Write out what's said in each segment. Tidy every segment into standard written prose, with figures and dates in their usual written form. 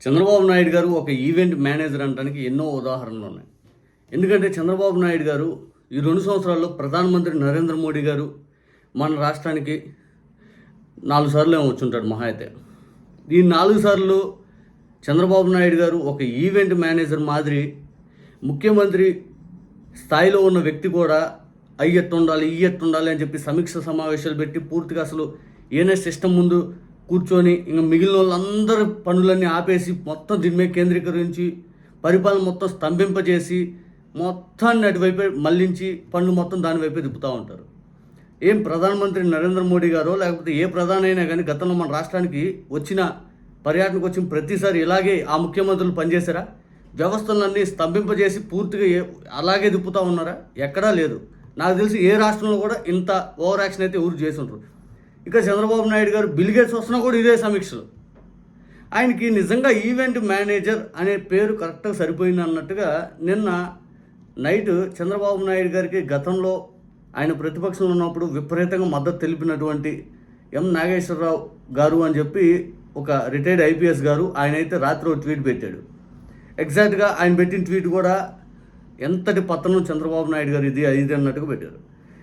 చంద్రబాబు నాయుడు గారు ఒక event manager అనడానికి ఎన్నో ఉదాహరణలు ఉన్నాయి. ఎందుకంటే చంద్రబాబు నాయుడు గారు ఈ 2 సంవత్సరాల్లో ప్రధానమంత్రి నరేంద్ర మోడీ గారు మన రాష్ట్రానికి 4 సార్లు ఏమో వచ్చుంటాడు మహా అయితే. ఈ 4 సార్లు చంద్రబాబు నాయుడు గారు ఒక ఈవెంట్ మేనేజర్ మాదిరి ముఖ్యమంత్రి స్థాయిలో ఉన్న వ్యక్తి కూడా అయ్యెట్టుండాలి ఇయ్యెట్టుండాలి అని చెప్పి సమీక్ష సమావేశాలు పెట్టి పూర్తిగా అసలు ఏనే సిస్టమ్ ముందు కూర్చొని ఇంకా మిగిలిన వాళ్ళందరూ పనులన్నీ ఆపేసి మొత్తం దీని మీద కేంద్రీకరించి పరిపాలన మొత్తం స్తంభింపజేసి మొత్తాన్ని అటువైపే మళ్లించి పనులు మొత్తం దానివైపే తిప్పుతూ ఉంటారు. ఏం ప్రధానమంత్రి నరేంద్ర మోడీ గారో లేకపోతే ఏ ప్రధాని అయినా కానీ గతంలో మన రాష్ట్రానికి వచ్చిన పర్యటనకు వచ్చిన ప్రతిసారి ఇలాగే ఆ ముఖ్యమంత్రులు పనిచేశారా? వ్యవస్థలన్నీ స్తంభింపజేసి పూర్తిగా అలాగే తిప్పుతూ ఉన్నారా? ఎక్కడా లేదు. నాకు తెలిసి ఏ రాష్ట్రంలో కూడా ఇంత ఓవర్ యాక్షన్ అయితే ఎవరు చేసి ఉంటారు. ఇక చంద్రబాబు నాయుడు గారు బిల్ గేట్స్ వస్తున్నా కూడా ఇదే సమీక్షలు. ఆయనకి నిజంగా ఈవెంట్ మేనేజర్ అనే పేరు కరెక్ట్గా సరిపోయింది అన్నట్టుగా నిన్న నైట్ చంద్రబాబు నాయుడు గారికి గతంలో ఆయన ప్రతిపక్షంలో ఉన్నప్పుడు విపరీతంగా మద్దతు తెలిపినటువంటి ఎం నాగేశ్వరరావు గారు అని చెప్పి ఒక రిటైర్డ్ ఐపీఎస్ గారు ఆయన అయితే రాత్రి ఒక ట్వీట్ పెట్టాడు. ఎగ్జాక్ట్గా ఆయన పెట్టిన ట్వీట్ కూడా ఎంతటి పతనం చంద్రబాబు నాయుడు గారు ఇది అన్నట్టుగా పెట్టారు.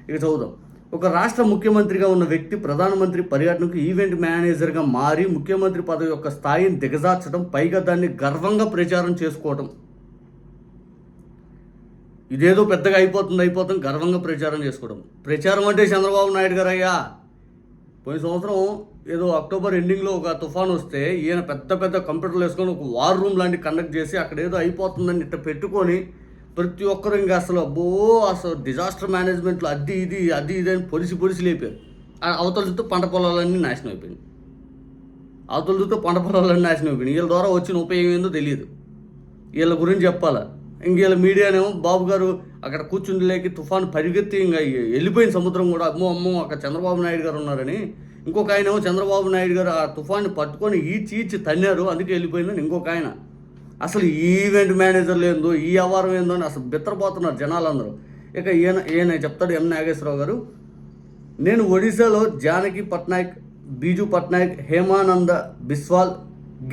ఇక చదువుదాం. ఒక రాష్ట్ర ముఖ్యమంత్రిగా ఉన్న వ్యక్తి ప్రధానమంత్రి పర్యటనకు ఈవెంట్ మేనేజర్గా మారి ముఖ్యమంత్రి పదవి యొక్క స్థాయిని దిగజార్చడం, పైగా దాన్ని గర్వంగా ప్రచారం చేసుకోవడం. ఇదేదో పెద్దగా అయిపోతుంది గర్వంగా ప్రచారం చేసుకోవడం. ప్రచారం అంటే చంద్రబాబు నాయుడు గారు అయ్యా పోయిన సంవత్సరం ఏదో అక్టోబర్ ఎండింగ్లో ఒక తుఫాన్ వస్తే ఈయన పెద్ద పెద్ద కంప్యూటర్లు వేసుకొని ఒక వార్ రూమ్ లాంటి కండక్ట్ చేసి అక్కడ ఏదో అయిపోతుందని ఇట్లా పెట్టుకొని ప్రతి ఒక్కరు ఇంకా అసలు డిజాస్టర్ మేనేజ్మెంట్లో అది ఇది అని పొడిసి లేపారు. అవతల చూస్తే పంట పొలాలన్నీ నాశనం అయిపోయింది. వీళ్ళ ద్వారా వచ్చిన ఉపయోగం ఏందో తెలియదు. వీళ్ళ గురించి చెప్పాలా? ఇంక వీళ్ళ మీడియానేమో బాబు గారు అక్కడ కూర్చుని లేకి తుఫాను పరిగెత్తి ఇంకా వెళ్ళిపోయిన సముద్రం కూడా అమ్మో అక్కడ చంద్రబాబు నాయుడు గారు ఉన్నారని. ఇంకొక ఆయన ఏమో చంద్రబాబు నాయుడు గారు ఆ తుఫాన్ని పట్టుకొని ఈడ్చి తన్నారు, అందుకే వెళ్ళిపోయిందని ఇంకొక ఆయన. అసలు ఈవెంట్ మేనేజర్లు ఏందో ఈ వ్యవహారం ఏందో అని అసలు బిత్తరపోతున్నారు జనాలందరూ. ఇక ఈయన చెప్తాడు ఎం నాగేశ్వరరావు గారు, నేను ఒడిశాలో జానకి పట్నాయక్, బీజు పట్నాయక్, హేమానంద బిస్వాల్,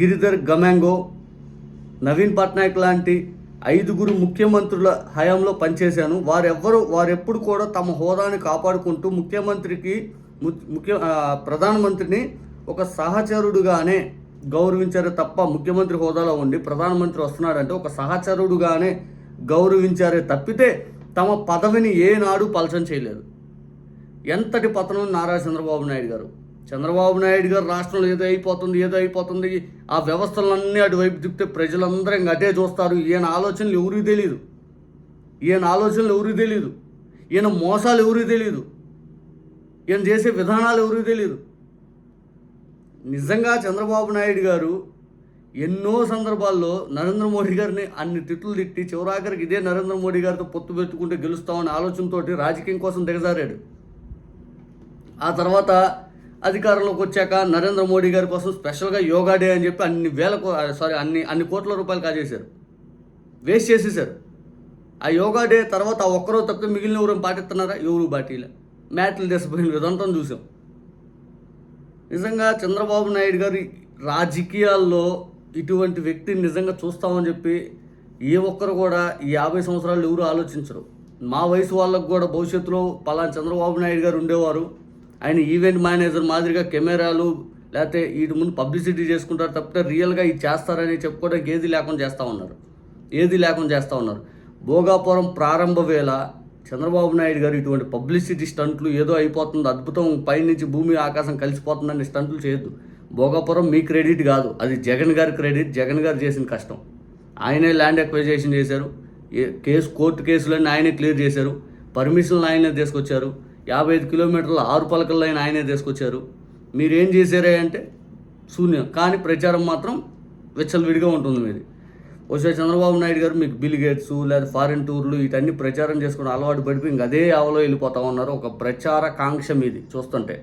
గిరిధర్ గమాంగో, నవీన్ పట్నాయక్ లాంటి 5 ముఖ్యమంత్రుల హయాంలో పనిచేశాను. వారెప్పుడు కూడా తమ హోదాని కాపాడుకుంటూ ప్రధానమంత్రిని ఒక సహచరుడుగానే గౌరవించారే తప్ప ముఖ్యమంత్రి హోదాలో ఉండి ప్రధానమంత్రి వస్తున్నాడంటే ఒక సహచరుడుగానే గౌరవించారే తప్పితే తమ పదవిని ఏనాడు పలచం చేయలేదు. ఎంతటి పతనం నారా చంద్రబాబు నాయుడు గారు రాష్ట్రంలో ఏదో అయిపోతుంది ఆ వ్యవస్థలన్నీ అటువైపు తిప్పితే ప్రజలందరూ ఇంకా అటే చూస్తారు. ఈయన ఆలోచనలు ఎవరికి తెలియదు. ఈయన మోసాలు ఎవరికి తెలియదు. ఈయన చేసే విధానాలు ఎవరికి తెలియదు. నిజంగా చంద్రబాబు నాయుడు గారు ఎన్నో సందర్భాల్లో నరేంద్ర మోడీ గారిని అన్ని తిట్లు తిట్టి చివరాఖరికి ఇదే నరేంద్ర మోడీ గారితో పొత్తు పెట్టుకుంటే గెలుస్తామనే ఆలోచనతోటి రాజకీయం కోసం దిగజారాడు. ఆ తర్వాత అధికారంలోకి వచ్చాక నరేంద్ర మోడీ గారి కోసం స్పెషల్గా యోగా డే అని చెప్పి అన్ని కోట్ల రూపాయలు కాజేశారు, వేస్ట్ చేసేసారు. ఆ యోగా డే తర్వాత ఆ ఒక్కరోజు తప్పితే మిగిలిన ఎవరు పాటిస్తున్నారా? ఎవరు పార్టీలే మ్యాట్లు తీసిపోయిన విధాంతం చూసాం. నిజంగా చంద్రబాబు నాయుడు గారి రాజకీయాల్లో ఇటువంటి వ్యక్తిని నిజంగా చూస్తామని చెప్పి ఏ ఒక్కరు కూడా ఈ 50 సంవత్సరాలు ఎవరు ఆలోచించరు. మా వయసు వాళ్ళకు కూడా భవిష్యత్తులో పలానా చంద్రబాబు నాయుడు గారు ఉండేవారు, ఆయన ఈవెంట్ మేనేజర్ మాదిరిగా కెమెరాలు లేకపోతే వీటి ముందు పబ్లిసిటీ చేసుకుంటారు తప్పితే రియల్గా ఇది చేస్తారని చెప్పుకోవడానికి ఏది లేకుండా చేస్తూ ఉన్నారు. భోగాపురం ప్రారంభ వేళ చంద్రబాబు నాయుడు గారు ఇటువంటి పబ్లిసిటీ స్టంట్లు ఏదో అయిపోతుంది, అద్భుతం పైనుంచి భూమి ఆకాశం కలిసిపోతుందని స్టంట్లు చేయొద్దు. భోగాపురం మీ క్రెడిట్ కాదు, అది జగన్ గారి క్రెడిట్. జగన్ గారు చేసిన కష్టం. ఆయనే ల్యాండ్ అక్విజిషన్ చేశారు, కోర్టు కేసులన్నీ ఆయనే క్లియర్ చేశారు, పర్మిషన్లు ఆయనే తీసుకొచ్చారు, 55 కిలోమీటర్ల 6 పలకల లైన్ ఆయనే తీసుకొచ్చారు. మీరేం చేశారే అంటే శూన్యం. కానీ ప్రచారం మాత్రం విచ్చలవిడిగా ఉంటుంది మీది. ఒకసారి చంద్రబాబు నాయుడు గారు మీకు బిల్ గేట్స్ లేదా ఫారిన్ టూర్లు వీటన్ని ప్రచారం చేసుకుని అలవాటు పడిపోయి ఇంక అదే ఆవలో వెళ్ళిపోతా ఉన్నారు. ఒక ప్రచార కాంక్ష మీది చూస్తుంటే.